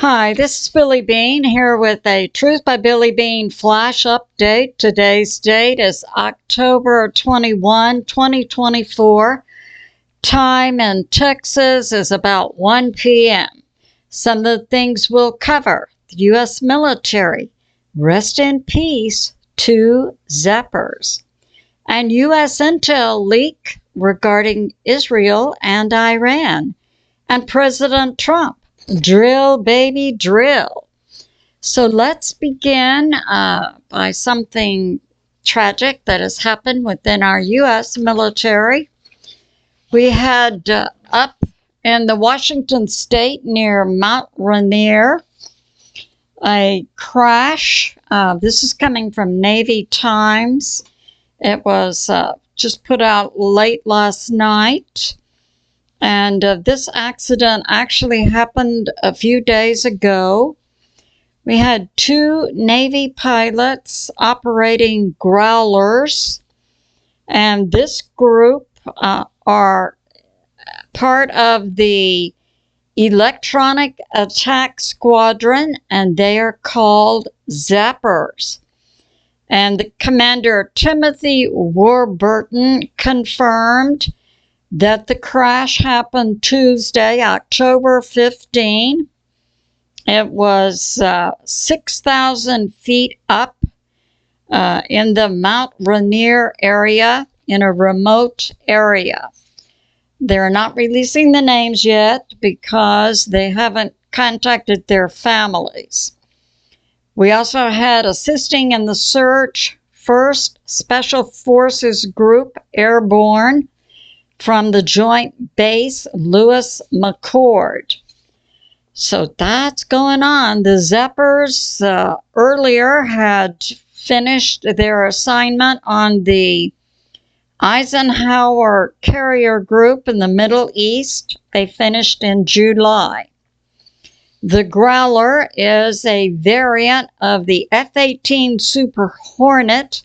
Hi, this is Billie Beene here with a Truth by Billie Beene flash update. Today's date is October 21, 2024. Time in Texas is about 1 p.m. Some of the things we'll cover: the U.S. military, rest in peace to Zappers, and U.S. intel leak regarding Israel and Iran, and President Trump. Drill, baby, drill. So let's begin by something tragic that has happened within our U.S. military. We had up in the Washington state near Mount Rainier a crash. This is coming from Navy Times. It was just put out late last night. And this accident actually happened a few days ago. We had two Navy pilots operating growlers, and this group are part of the Electronic Attack Squadron, and they are called Zappers. And the Commander Timothy Warburton confirmed that the crash happened Tuesday, October 15. It was 6,000 feet up in the Mount Rainier area, in a remote area. They're not releasing the names yet because they haven't contacted their families. We also had assisting in the search 1st Special Forces Group Airborne from the Joint Base Lewis McChord. So that's going on. The Zappers earlier had finished their assignment on the Eisenhower Carrier Group in the Middle East. They finished in July. The Growler is a variant of the F-18 Super Hornet,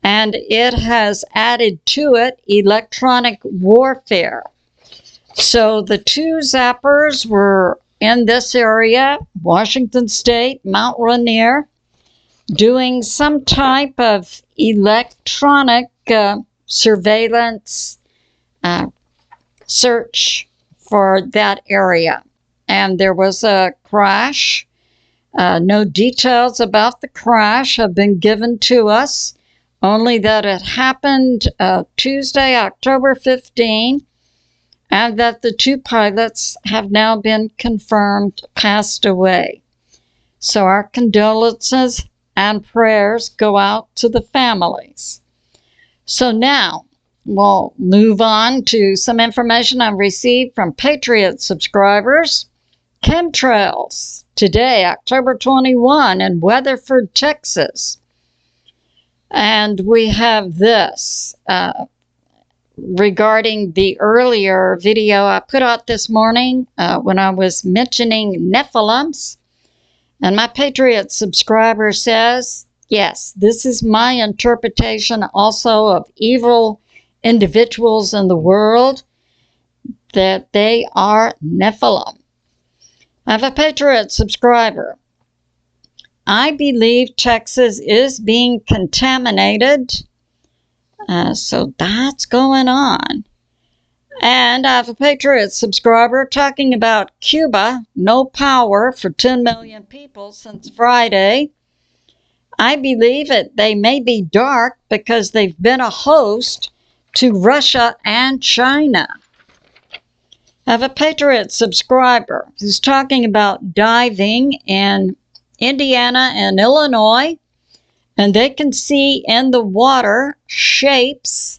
and it has added to it electronic warfare. So the two Zappers were in this area, Washington State, Mount Rainier, doing some type of electronic surveillance search for that area. And there was a crash. No details about the crash have been given to us, only that it happened Tuesday, October 15, and that the two pilots have now been confirmed passed away. So our condolences and prayers go out to the families. So now we'll move on to some information I've received from Patriot subscribers. Chemtrails today, October 21, in Weatherford, Texas. And we have this regarding the earlier video I put out this morning when I was mentioning Nephilims. And my Patriot subscriber says, yes, this is my interpretation also of evil individuals in the world, that they are Nephilim. I have a Patriot subscriber. I believe Texas is being contaminated. So that's going on. And I have a Patriot subscriber talking about Cuba, no power for 10 million people since Friday. I believe they may be dark because they've been a host to Russia and China. I have a Patriot subscriber who's talking about diving in Indiana and Illinois, and they can see in the water shapes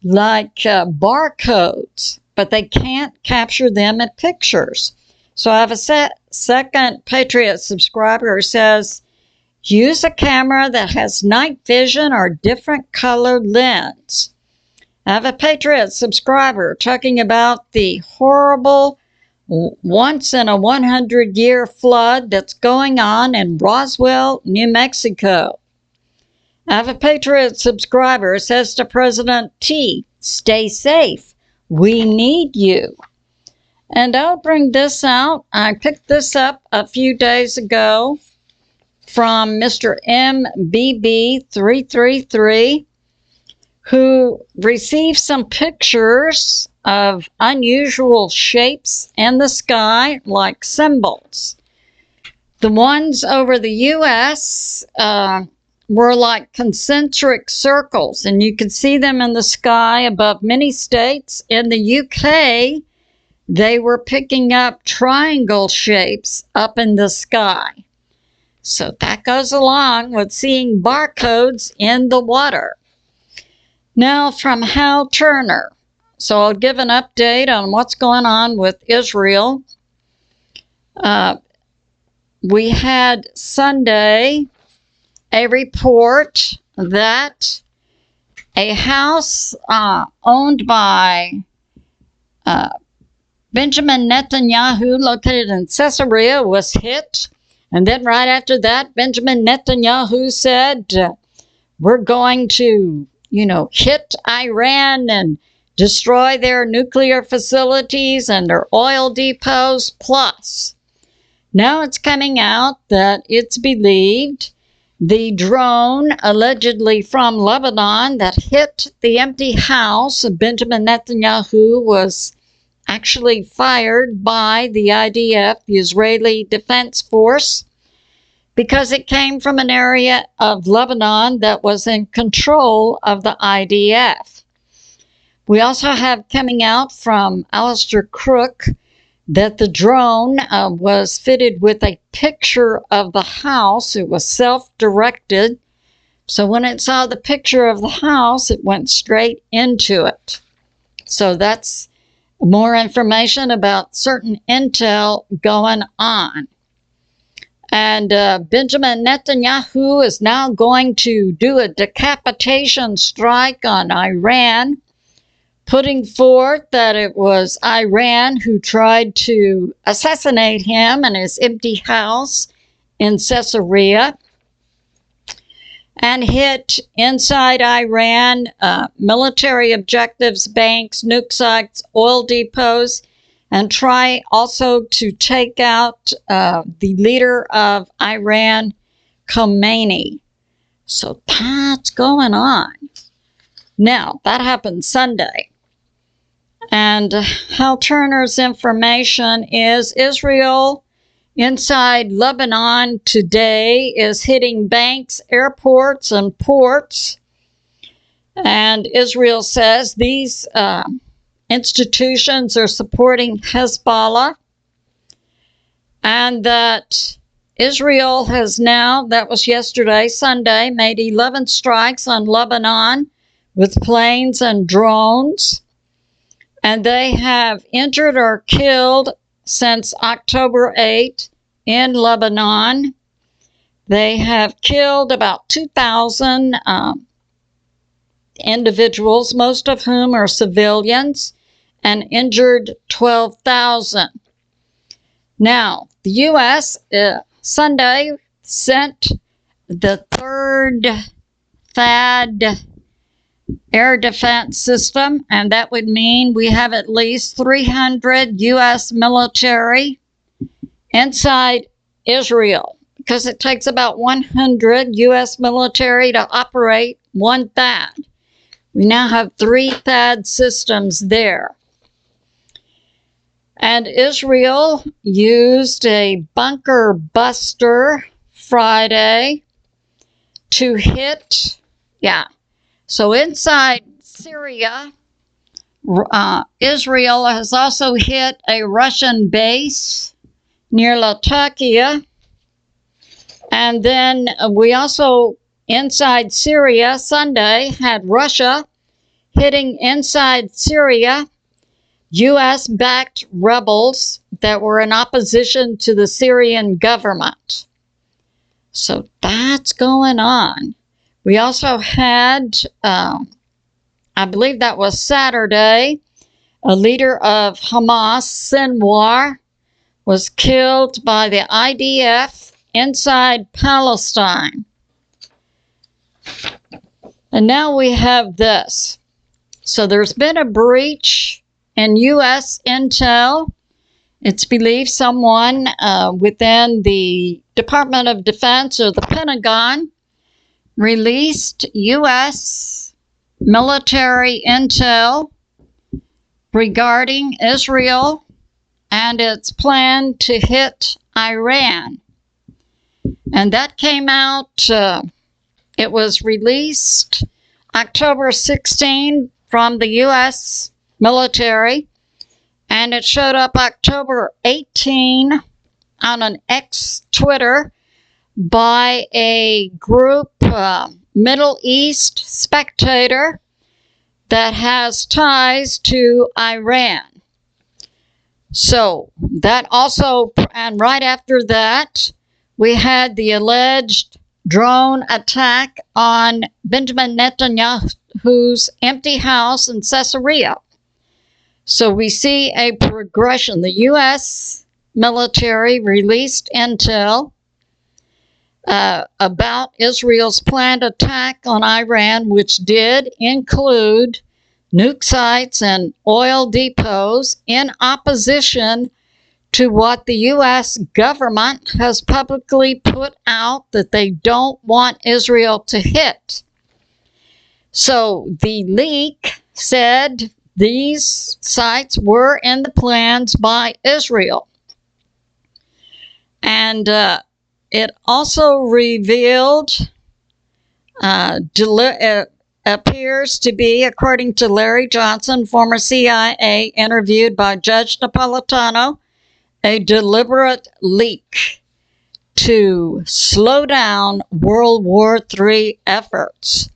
like barcodes, but they can't capture them in pictures. So I have a second Patriot subscriber who says, use a camera that has night vision or different colored lens. I have a Patriot subscriber talking about the horrible once-in-a-100-year flood that's going on in Roswell, New Mexico. I have a Patriot subscriber who says to President T, stay safe. We need you. And I'll bring this out. I picked this up a few days ago from Mr. MBB333, who received some pictures of unusual shapes in the sky, like symbols. The ones over the U.S. Were like concentric circles, and you could see them in the sky above many states. In the UK, they were picking up triangle shapes up in the sky. So that goes along with seeing barcodes in the water. Now from Hal Turner. So I'll give an update on what's going on with Israel. We had Sunday a report that a house owned by Benjamin Netanyahu, located in Caesarea, was hit. And then right after that, Benjamin Netanyahu said, we're going to, hit Iran and destroy their nuclear facilities and their oil depots. Plus, now it's coming out that it's believed the drone, allegedly from Lebanon, that hit the empty house of Benjamin Netanyahu was actually fired by the IDF, the Israeli Defense Force, because it came from an area of Lebanon that was in control of the IDF. We also have coming out from Alistair Crook that the drone was fitted with a picture of the house. It was self-directed. So when it saw the picture of the house, it went straight into it. So that's more information about certain intel going on. And Benjamin Netanyahu is now going to do a decapitation strike on Iran, putting forth that it was Iran who tried to assassinate him in his empty house in Caesarea, and hit inside Iran military objectives, banks, nuke sites, oil depots, and try also to take out the leader of Iran, Khomeini. So that's going on. Now, that happened Sunday. And Hal Turner's information is Israel inside Lebanon today is hitting banks, airports, and ports. And Israel says these institutions are supporting Hezbollah. And that Israel has now, that was yesterday, Sunday, made 11 strikes on Lebanon with planes and drones. And they have injured or killed since October 8 in Lebanon. They have killed about 2,000 individuals, most of whom are civilians, and injured 12,000. Now, the U.S. Sunday sent the third THAAD air defense system, and that would mean we have at least 300 U.S. military inside Israel, because it takes about 100 U.S. military to operate one THAAD. We now have 3 THAAD systems there. And Israel used a bunker buster Friday to hit, so inside Syria, Israel has also hit a Russian base near Latakia. And then we also, inside Syria, Sunday, had Russia hitting inside Syria U.S.-backed rebels that were in opposition to the Syrian government. So that's going on. We also had, I believe that was Saturday, a leader of Hamas, Sinwar, was killed by the IDF inside Palestine. And now we have this. So there's been a breach in U.S. intel It's believed someone within the Department of Defense or the Pentagon released U.S. military intel regarding Israel and its plan to hit Iran. And that came out, it was released October 16 from the U.S. military, and it showed up October 18 on an ex-Twitter by a group, Middle East Spectator, that has ties to Iran. So that also, and right after that, we had the alleged drone attack on Benjamin Netanyahu's empty house in Caesarea. So we see a progression. The U.S. military released intel about Israel's planned attack on Iran, which did include nuke sites and oil depots, in opposition to what the U.S. government has publicly put out that they don't want Israel to hit. So the leak said these sites were in the plans by Israel. And it also revealed, appears to be, according to Larry Johnson, former CIA interviewed by Judge Napolitano, a deliberate leak to slow down World War III efforts.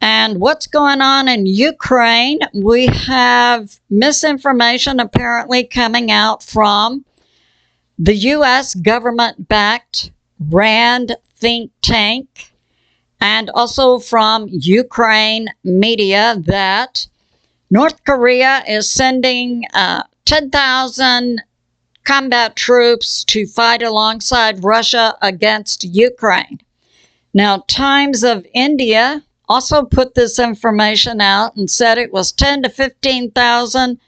And what's going on in Ukraine? We have misinformation apparently coming out from the U.S. government-backed RAND think tank, and also from Ukraine media, that North Korea is sending 10,000 combat troops to fight alongside Russia against Ukraine. Now, Times of India also put this information out and said it was 10 to 15,000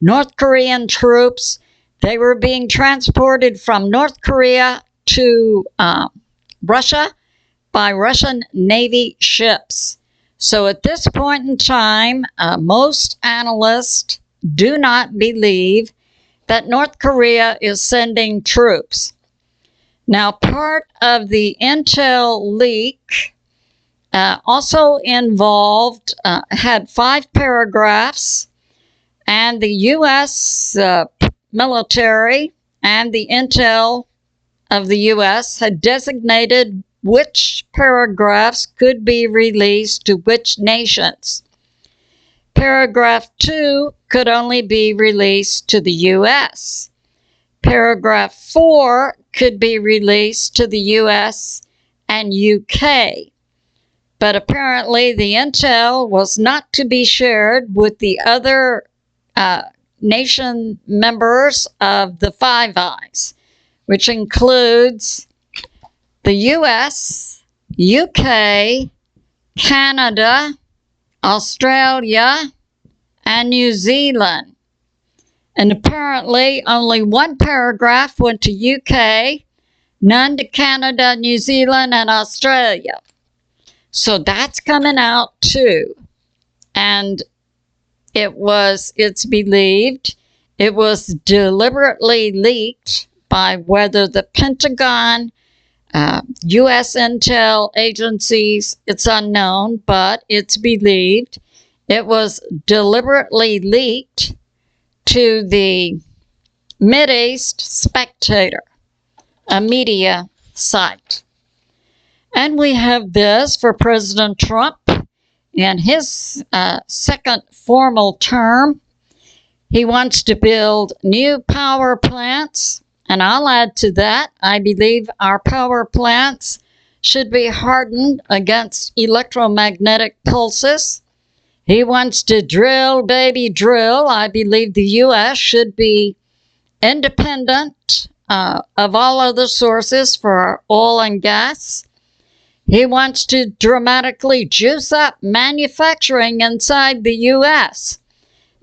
North Korean troops. They were being transported from North Korea to Russia by Russian Navy ships. So at this point in time, most analysts do not believe that North Korea is sending troops. Now, part of the intel leak also involved, had 5 paragraphs, and the U.S. military and the intel of the U.S. had designated which paragraphs could be released to which nations. Paragraph 2 could only be released to the U.S. Paragraph 4 could be released to the U.S. and U.K. But apparently the intel was not to be shared with the other nation members of the Five Eyes, which includes the U.S., UK, Canada, Australia, and New Zealand. And apparently only 1 paragraph went to UK, none to Canada, New Zealand, and Australia. So that's coming out too. And it's believed it was deliberately leaked by whether the Pentagon, U.S. intel agencies, it's unknown, but it's believed it was deliberately leaked to the Mideast Spectator, a media site. And we have this for President Trump in his second formal term. He wants to build new power plants. And I'll add to that, I believe our power plants should be hardened against electromagnetic pulses. He wants to drill, baby, drill. I believe the U.S. should be independent of all other sources for oil and gas. He wants to dramatically juice up manufacturing inside the U.S.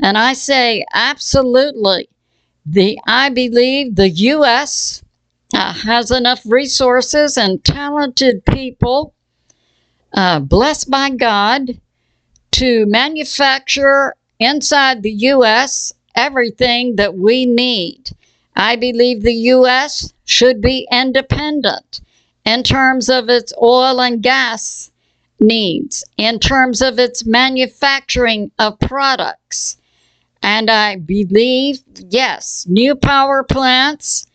And I say, absolutely. I believe the U.S. Has enough resources and talented people, blessed by God, to manufacture inside the U.S. everything that we need. I believe the U.S. should be independent in terms of its oil and gas needs, in terms of its manufacturing of products. And I believe, yes, new power plants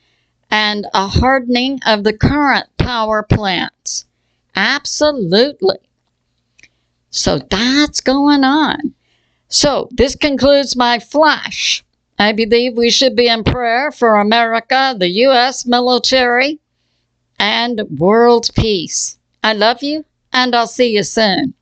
and a hardening of the current power plants. Absolutely. So that's going on. So this concludes my flash. I believe we should be in prayer for America, the U.S. military, and world peace. I love you, and I'll see you soon.